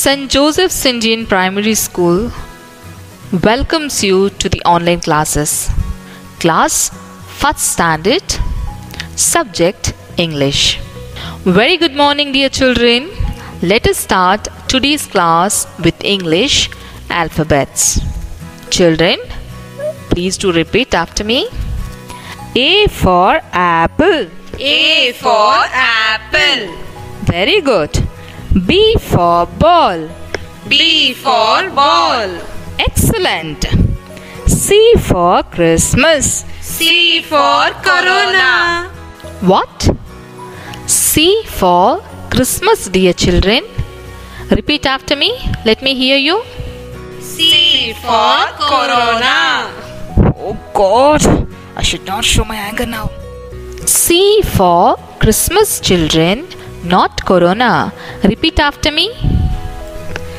St. Joseph's Indian Primary School welcomes you to the online classes. Class 1st Standard, Subject English. Very good morning, dear children. Let us start today's class with English alphabets. Children, please do repeat after me. A for apple. A for apple. Very good. B for ball. B for ball. Excellent. C for Christmas. C for corona. What? C for Christmas, dear children. Repeat after me. Let me hear you. C for corona. Oh God, I should not show my anger now. C for Christmas, children, not corona. Repeat after me.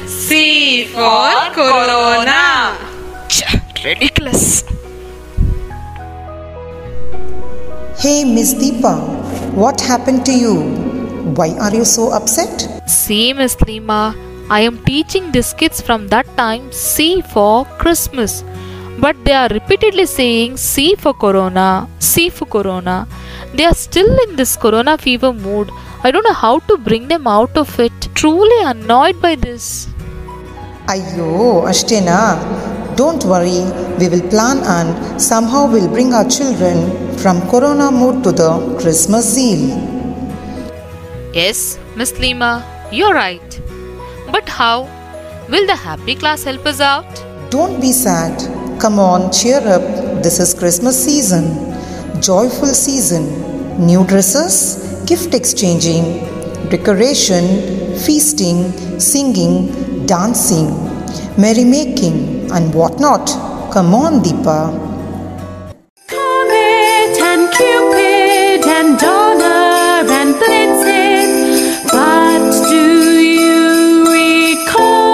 C for corona. Ridiculous. Hey Miss Deepa, what happened to you? Why are you so upset? See, Miss Lima, I am teaching these kids from that time C for Christmas. But they are repeatedly saying C for corona, C for corona. They are still in this corona fever mood. I don't know how to bring them out of it. Truly annoyed by this. Ayyo, Ashtena, don't worry. We will plan and somehow we'll bring our children from corona mood to the Christmas zeal. Yes, Miss Lima, you're right. But how? Will the happy class help us out? Don't be sad. Come on, cheer up. This is Christmas season. Joyful season. New dresses, gift exchanging, decoration, feasting, singing, dancing, merrymaking and whatnot. Come on, Deepa. Comet and Cupid and Donner and Blitzen, but do you recall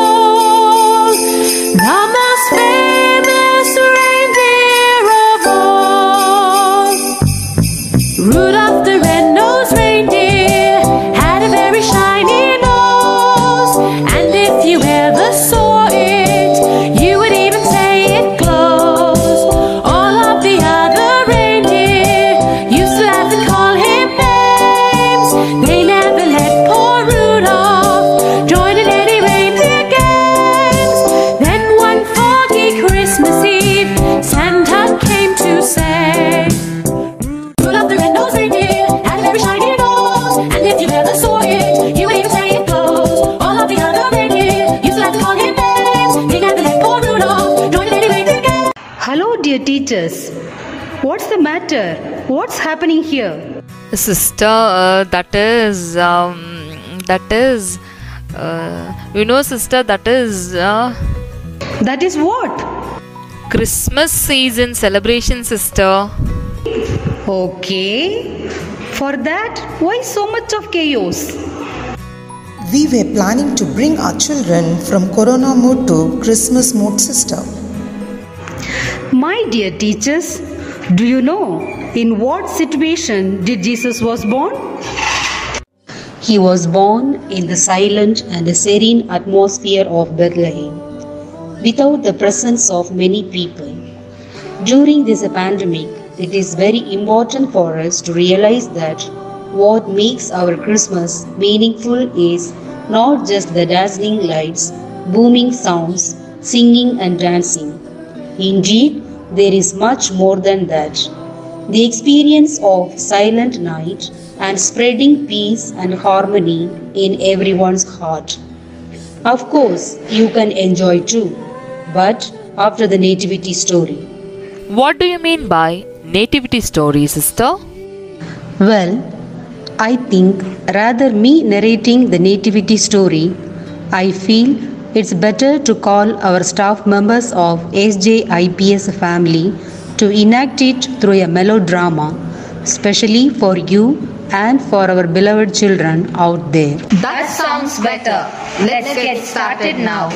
the most famous reindeer of all? Rudolph the red-nosed reindeer had a very shiny nose, and if you ever saw it, you would even say it glows. All of the other reindeer used to laugh and call him names. They never let poor Rudolph join in any reindeer games. Then one foggy Christmas Eve, Santa came to say, Rudolph the red-nosed reindeer had a very shiny nose, and if you ever saw it, you would even say it glows. All of the other reindeer used to laugh and call him names. They never let poor Rudolph join in any reindeer games. Hello, dear teachers. What's the matter? What's happening here? Sister, sister, That is what? Christmas season celebration, sister. Okay. For that, why so much of chaos? We were planning to bring our children from corona mood to Christmas mood, sister. My dear teachers, do you know in what situation did Jesus was born? He was born in the silent and serene atmosphere of Bethlehem, without the presence of many people. During this pandemic, it is very important for us to realize that what makes our Christmas meaningful is not just the dazzling lights, booming sounds, singing and dancing. Indeed, there is much more than that. The experience of silent night and spreading peace and harmony in everyone's heart. Of course, you can enjoy too, but after the nativity story. What do you mean by nativity story, sister? Well, I think rather me narrating the nativity story, I feel it's better to call our staff members of SJIPS family to enact it through a melodrama, especially for you and for our beloved children out there. That sounds better. Let's get started now.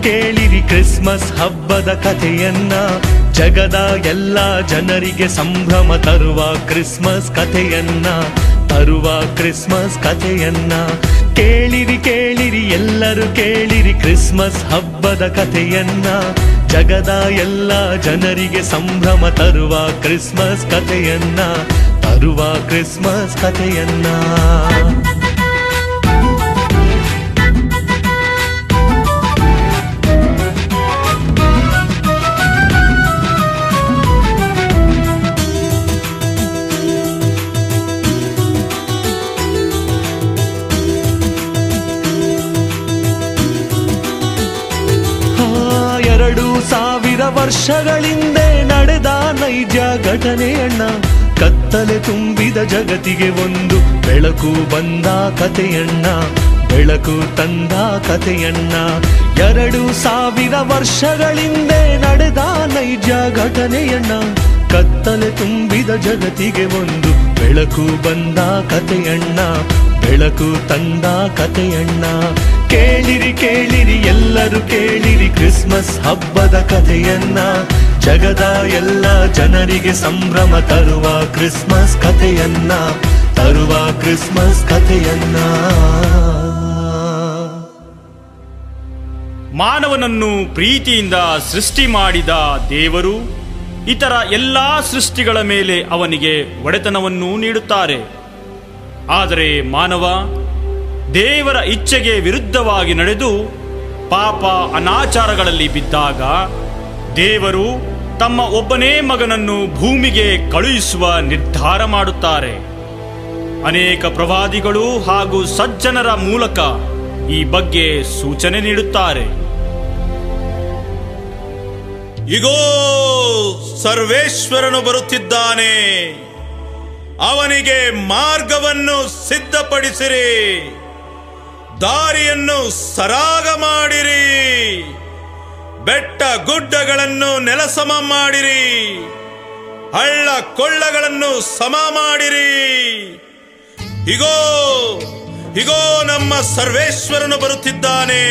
ಕೇಳಿರಿ Christmas ಹಬ್ಬದ ಕಥೆಯನ್ನ, ಜಗದ ಎಲ್ಲ ಜನರಿಗೆ ಸಂಭ್ರಮ ತರುವ Christmas ಕಥೆಯನ್ನ, ತರುವ ಕ್ರಿಸ್ಮಸ್ ಕಥೆಯನ್ನ. ಕೇಳಿರಿ ಕೇಳಿರಿ ಎಲ್ಲರೂ ಕೇಳಿರಿ ಕ್ರಿಸ್ಮಸ್ ಹಬ್ಬದ ಕಥೆಯನ್ನ, ಜಗದ ಎಲ್ಲ ಜನರಿಗೆ ಸಂಭ್ರಮ ತರುವ ಕ್ರಿಸ್ಮಸ್ ಕಥೆಯನ್ನ, ತರುವ ಕ್ರಿಸ್ಮಸ್ ಕಥೆಯನ್ನ. ವರ್ಷಗಳಿಂದೆ ನಡೆದ ನೈಜ ಘಟನೆಯಣ್ಣ, ಕತ್ತಲೆ ತುಂಬಿದ ಜಗತ್ತಿಗೆ ಒಂದು ಬೆಳಕು ಬಂದ ಕಥೆಯಣ್ಣ, ಬೆಳಕು ತಂದ ಕಥೆಯಣ್ಣ. 2000 ವರ್ಷಗಳಿಂದೆ ನಡೆದ ನೈಜ ಘಟನೆಯಣ್ಣ, ಕತ್ತಲೆ ತುಂಬಿದ ಜಗತ್ತಿಗೆ ಒಂದು ಬೆಳಕು ಬಂದ ಕಥೆಯಣ್ಣ, ಬೆಳಕು ತಂದ ಕಥೆಯಣ್ಣ. ಕೇಳಿರಿ ಕೇಳಿರಿ ಎಲ್ಲರೂ ಕೇಳಿರಿ ಕ್ರಿಸ್ಮಸ್ ಹಬ್ಬದ ಕಥೆಯನ್ನ, ಜಗದ ಎಲ್ಲ ಜನರಿಗೆ ಸಂಭ್ರಮ ತರುವ ಕ್ರಿಸ್ಮಸ್ ಕಥೆಯನ್ನ, ತರುವ ಕ್ರಿಸ್ಮಸ್ ಕಥೆಯನ್ನ. ಮಾನವನನ್ನು ಪ್ರೀತಿಯಿಂದ ಸೃಷ್ಟಿ ಮಾಡಿದ ದೇವರು ಇತರ ಎಲ್ಲಾ ಸೃಷ್ಟಿಗಳ ಮೇಲೆ ಅವನಿಗೆ ಒಡೆತನವನ್ನು ನೀಡುತ್ತಾರೆ. ಆದರೆ ಮಾನವ ದೇವರ ಇಚ್ಛೆಗೆ ವಿರುದ್ಧವಾಗಿ ನಡೆದು ಪಾಪ ಅನಾಚಾರಗಳಲ್ಲಿ ಬಿದ್ದಾಗ ದೇವರು ತಮ್ಮ ಒಬ್ಬನೇ ಮಗನನ್ನು ಭೂಮಿಗೆ ಕಳುಹಿಸುವ ನಿರ್ಧಾರ ಮಾಡುತ್ತಾರೆ. ಅನೇಕ ಪ್ರವಾದಿಗಳು ಹಾಗೂ ಸಜ್ಜನರ ಮೂಲಕ ಈ ಬಗ್ಗೆ ಸೂಚನೆ ನೀಡುತ್ತಾರೆ. ಇಗೋ ಸರ್ವೇಶ್ವರನು ಬರುತ್ತಿದ್ದಾನೆ, ಅವನಿಗೆ ಮಾರ್ಗವನ್ನು ಸಿದ್ಧಪಡಿಸಿರಿ, ದಾರಿಯನ್ನು ಸರಾಗ ಮಾಡಿರಿ, ಬೆಟ್ಟ ಗುಡ್ಡಗಳನ್ನು ನೆಲಸಮ ಮಾಡಿರಿ, ಹಳ್ಳ ಕೊಳ್ಳಗಳನ್ನು ಸಮ ಮಾಡಿರಿ. ಇಗೋ ಇಗೋ ನಮ್ಮ ಸರ್ವೇಶ್ವರನು ಬರುತ್ತಿದ್ದಾನೆ.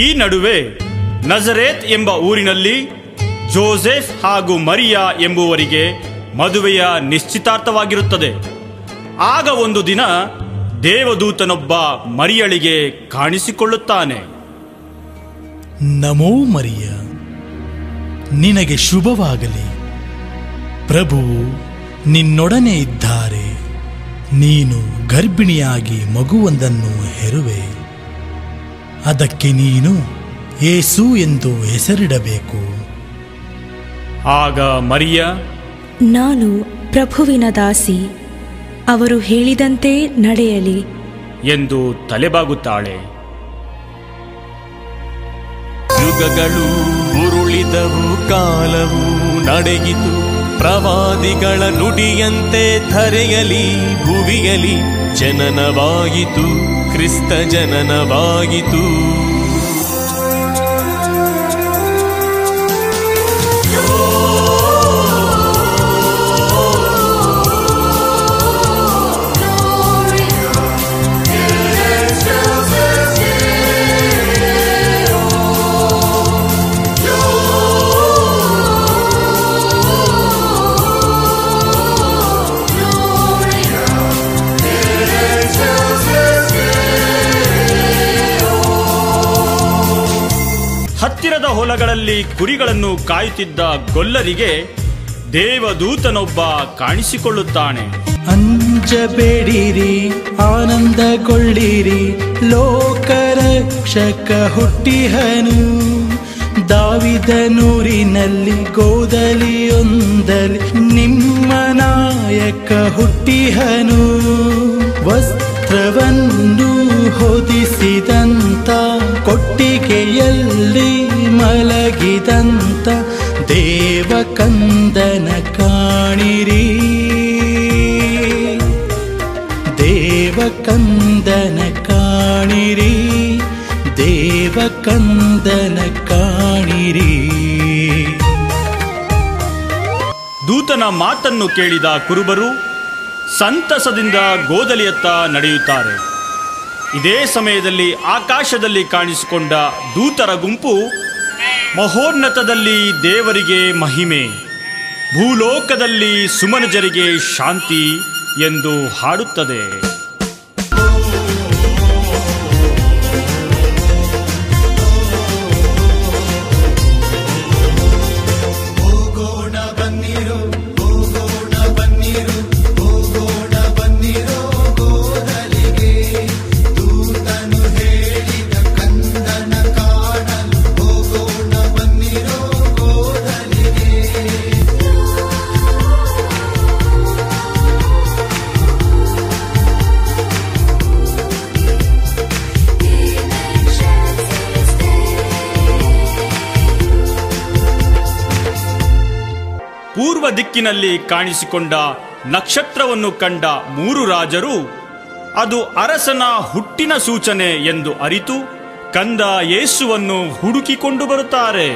ಈ ನಡುವೆ ನಜರೇತ್ ಎಂಬ ಊರಿನಲ್ಲಿ ಜೋಸೆಫ್ ಹಾಗೂ ಮರಿಯಾ ಎಂಬುವರಿಗೆ ಮದುವೆಯ ನಿಶ್ಚಿತಾರ್ಥವಾಗಿರುತ್ತದೆ. ಆಗ ಒಂದು ದಿನ ದೇವದೂತನೊಬ್ಬ ಮರಿಯಳಿಗೆ ಕಾಣಿಸಿಕೊಳ್ಳುತ್ತಾನೆ. ನಮೋ ಮರಿಯ, ನಿನಗೆ ಶುಭವಾಗಲಿ, ಪ್ರಭುವು ನಿನ್ನೊಡನೆ ಇದ್ದಾರೆ, ನೀನು ಗರ್ಭಿಣಿಯಾಗಿ ಮಗುವೊಂದನ್ನು ಹೆರುವೆ, ಅದಕ್ಕೆ ನೀನು ಯೇಸು ಎಂದು ಹೆಸರಿಡಬೇಕು. ಆಗ ಮರಿಯ, ನಾನು ಪ್ರಭುವಿನ ದಾಸಿ, ಅವರು ಹೇಳಿದಂತೆ ನಡೆಯಲಿ ಎಂದು ತಲೆಬಾಗುತ್ತಾಳೆ. ಯುಗಗಳು ಉರುಳಿದವು, ಕಾಲವು ನಡೆಯಿತು, ಪ್ರವಾದಿಗಳ ನುಡಿಯಂತೆ ಧರೆಯಲಿ ಭುವಿಯಲಿ ಜನನವಾಯಿತು, ಕ್ರಿಸ್ತ ಜನನವಾಯಿತು. ಹತ್ತಿರದ ಹೊಲಗಳಲ್ಲಿ ಕುರಿಗಳನ್ನು ಕಾಯುತ್ತಿದ್ದ ಗೊಲ್ಲರಿಗೆ ದೇವದೂತನೊಬ್ಬ ಕಾಣಿಸಿಕೊಳ್ಳುತ್ತಾನೆ. ಅಂಜಬೇಡಿರಿ, ಆನಂದಗೊಳ್ಳಿರಿ, ಲೋಕರಕ್ಷಕ ಹುಟ್ಟಿಹನು. ದಾವಿದನೂರಿನಲ್ಲಿ ಗೋದಲಿಯೊಂದಲಿ ನಿಮ್ಮ ನಾಯಕ ಹುಟ್ಟಿಹನು. ವಸ್ತ್ರವನ್ನು ಹೊದಿಸಿದಂತ, ಕೊಟ್ಟಿಗೆಯಲ್ಲಿ ಮಲಗಿದಂತ ದೇವಕಂದನ ಕಾಣಿರಿ, ದೇವಕಂದನ ಕಾಣಿರಿ, ದೇವಕಂದನ ಕಾಣಿರಿ. ದೂತನ ಮಾತನ್ನು ಕೇಳಿದ ಕುರುಬರು ಸಂತಸದಿಂದ ಗೋದಲಿಯತ್ತ ನಡೆಯುತ್ತಾರೆ. ಇದೇ ಸಮಯದಲ್ಲಿ ಆಕಾಶದಲ್ಲಿ ಕಾಣಿಸಿಕೊಂಡ ದೂತರ ಗುಂಪು ಮಹೋನ್ನತದಲ್ಲಿ ದೇವರಿಗೆ ಮಹಿಮೆ, ಭೂಲೋಕದಲ್ಲಿ ಸುಮನಜರಿಗೆ ಶಾಂತಿ ಎಂದು ಹಾಡುತ್ತದೆ. ಪೂರ್ವ ದಿಕ್ಕಿನಲ್ಲಿ ಕಾಣಿಸಿಕೊಂಡ ನಕ್ಷತ್ರವನ್ನು ಕಂಡ 3 ರಾಜರು ಅದು ಅರಸನ ಹುಟ್ಟಿನ ಸೂಚನೆ ಎಂದು ಅರಿತು ಕಂದ ಯೇಸುವನ್ನು ಹುಡುಕಿಕೊಂಡು ಬರುತ್ತಾರೆ.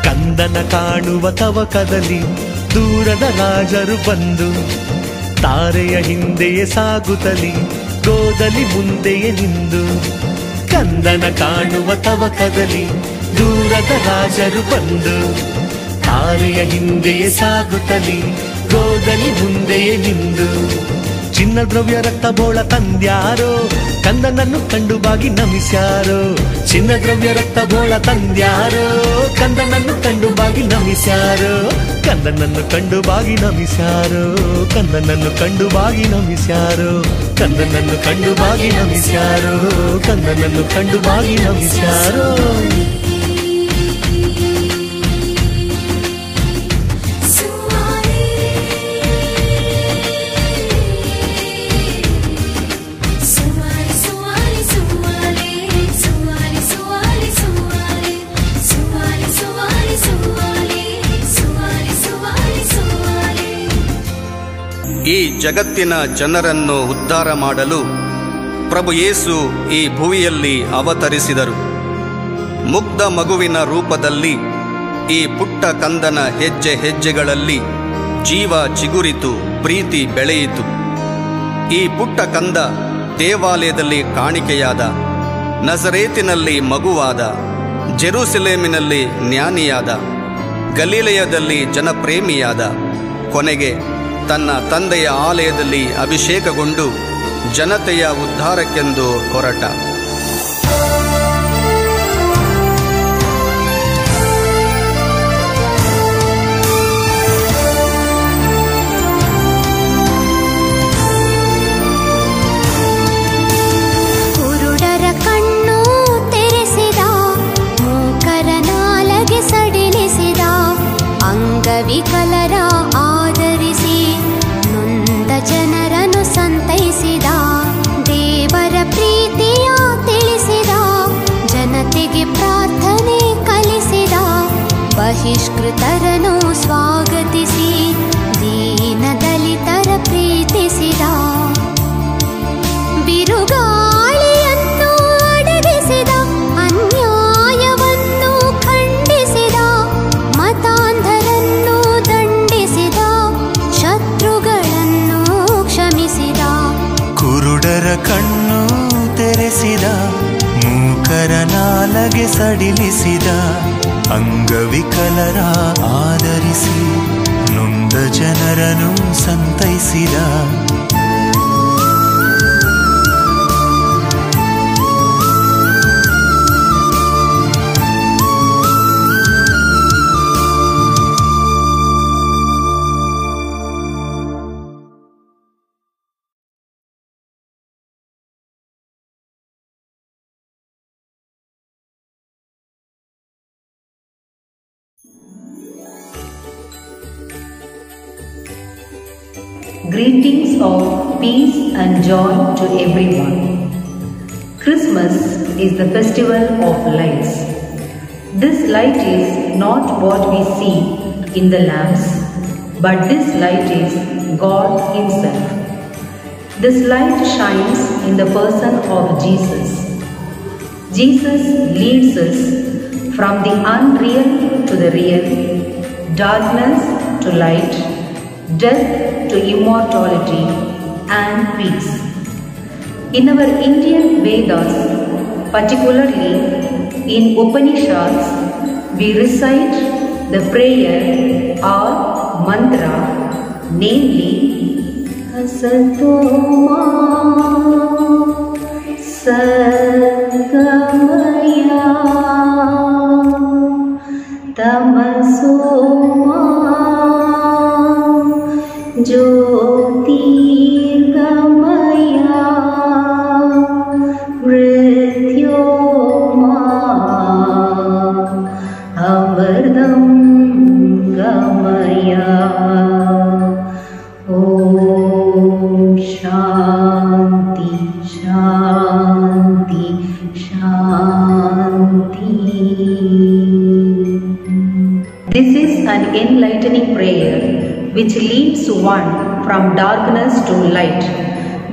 ಕಂದನ ಕಾಣುವ ತವಕದಲ್ಲಿ ದೂರದ ರಾಜರು ಬಂದು ತಾರೆಯ ಹಿಂದೆಯೇ ಸಾಗುತ್ತಲಿ ಗೋದಲಿ ಮುಂದೆಯೇ ನಿಂದು. ಕಂದನ ಕಾಣುವ ತವಕದಲ್ಲಿ ದೂರದ ರಾಜರು ಬಂದು ತಾರೆಯ ಹಿಂದೆಯೇ ಸಾಗುತ್ತಲಿ ಗೋದಲಿ ಮುಂದೆಯೇ ನಿಂದು. ಚಿನ್ನ ದ್ರವ್ಯ ರಕ್ತ ಬೋಳ ತಂದ್ಯಾರೋ ಕಂದನನ್ನು ಕಂಡು ಬಾಗಿ ನಮಿಸ್ಯಾರೋ. ಚಿನ್ನ ದ್ರವ್ಯ ರಕ್ತ ಬೋಳ ತಂದ್ಯಾರೋ ಕಂದನನ್ನು ಕಂಡು ಬಾಗಿ ನಮಿಸ್ಯಾರೋ. ಕಂದನನ್ನು ಕಂಡು ಬಾಗಿ ನಮಿಸ್ಯಾರೋ, ಕಂದನನ್ನು ಕಂಡು ಬಾಗಿ ನಮಿಸ್ಯಾರೋ, ಕಂದನನ್ನು ಕಂಡು ಬಾಗಿ ನಮಿಸ್ಯಾರೋ, ಕಂದನನ್ನು ಕಂಡು ಬಾಗಿ ನಮಿಸ್ಯಾರೋ. ಈ ಜಗತ್ತಿನ ಜನರನ್ನು ಉದ್ಧಾರ ಮಾಡಲು ಪ್ರಭು ಯೇಸು ಈ ಭುವಿಯಲ್ಲಿ ಅವತರಿಸಿದರು. ಮುಗ್ಧ ಮಗುವಿನ ರೂಪದಲ್ಲಿ ಈ ಪುಟ್ಟ ಕಂದನ ಹೆಜ್ಜೆ ಹೆಜ್ಜೆಗಳಲ್ಲಿ ಜೀವ ಚಿಗುರಿತು, ಪ್ರೀತಿ ಬೆಳೆಯಿತು. ಈ ಪುಟ್ಟ ಕಂದ ದೇವಾಲಯದಲ್ಲಿ ಕಾಣಿಕೆಯಾದ, ನಜರೇತಿನಲ್ಲಿ ಮಗುವಾದ, ಜೆರೂಸಲೇಮಿನಲ್ಲಿ ಜ್ಞಾನಿಯಾದ, ಗಲೀಲಯದಲ್ಲಿ ಜನಪ್ರೇಮಿಯಾದ, ಕೊನೆಗೆ ತನ್ನ ತಂದೆಯ ಆಲಯದಲ್ಲಿ ಅಭಿಷೇಕಗೊಂಡು ಜನತೆಯ ಉದ್ಧಾರಕ್ಕೆಂದು ಹೊರಟ. ಅಂಗವಿಕಲರ ಆದರಿಸಿ ನೊಂದ ಜನರನ್ನು ಸಂತೈಸಿದ, ದೇವರ ಪ್ರೀತಿಯ ತಿಳಿಸಿದ, ಜನತೆಗೆ ಪ್ರಾರ್ಥನೆ ಕಲಿಸಿದ, ಬಹಿಷ್ಕೃತರನ್ನು ಸ್ವಾಗತಿಸಿ ದೀನ ದಲಿತರ ಪ್ರೀತಿಸಿದ, ಬಿರುಗಾಳಿಯನ್ನು ಅಡಗಿಸಿದ, ಅನ್ಯಾಯವನ್ನು ಖಂಡಿಸಿದ, ಮತಾಂಧರನ್ನು ದಂಡಿಸಿದ, ಶತ್ರುಗಳನ್ನು ಕ್ಷಮಿಸಿದ, ಕುರುಡರ ಕಣ್ಣು ತೆರೆಸಿದ, ಮೂಕರ ನಾಲಗೆ ಸಡಿಲಿಸಿದ, ಅಂಗವಿಕಲರ ಆದರಿಸಿ ನೊಂದ ಜನರನ್ನು ಸಂತೈಸಿದ. Greetings of peace and joy to everyone. Christmas is the festival of lights. This light is not what we see in the lamps, but this light is God Himself. This light shines in the person of Jesus. Jesus leads us from the unreal to the real, darkness to light, death to immortality and peace. In our Indian Vedas, particularly in Upanishads, we recite the prayer or mantra, namely Asatoma Satgamaya Tamasoma Jyotirgamaya Mrityoma Amardam Gamaya. Om Shanti Shanti Shanti. This is an enlightening prayer which leads one from darkness to light.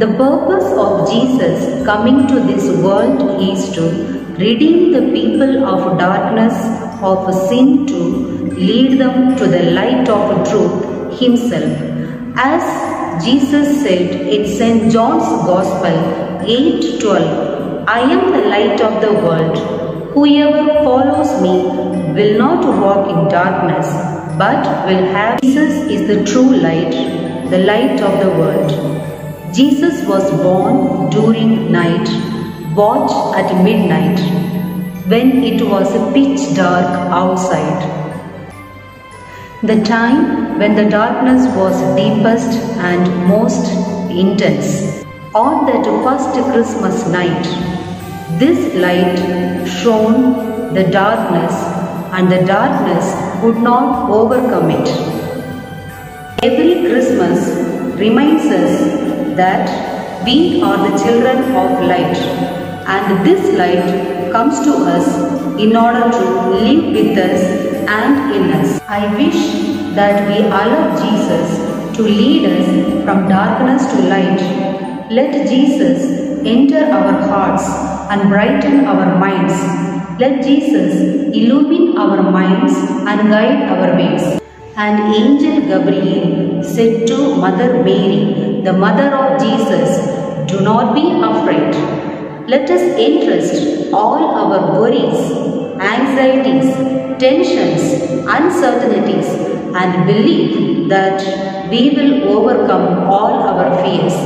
The purpose of Jesus coming to this world is to redeem the people of darkness of sin, to lead them to the light of truth Himself. As Jesus said in St. John's Gospel 8:12, I am the light of the world. Whoever follows me will not walk in darkness, but will have. Jesus is the true light, the light of the world. Jesus was born during night, watch at midnight, when it was pitch dark outside. The time when the darkness was deepest and most intense. On that first Christmas night, this light shone the darkness, and the darkness could not overcome it. Every Christmas reminds us that we are the children of light, and this light comes to us in order to live with us and in us. I wish that we allow Jesus to lead us from darkness to light. Let Jesus enter our hearts and brighten our minds. Let Jesus illumine our minds and guide our ways. And Angel Gabriel said to Mother Mary, the mother of Jesus, do not be afraid. Let us entrust all our worries, anxieties, tensions, uncertainties, and believe that we will overcome all our fears.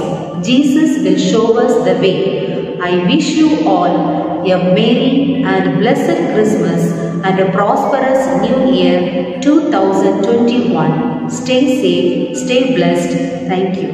Jesus will show us the way. I wish you all a merry and blessed Christmas and a prosperous New Year 2021. Stay safe, stay blessed. Thank you.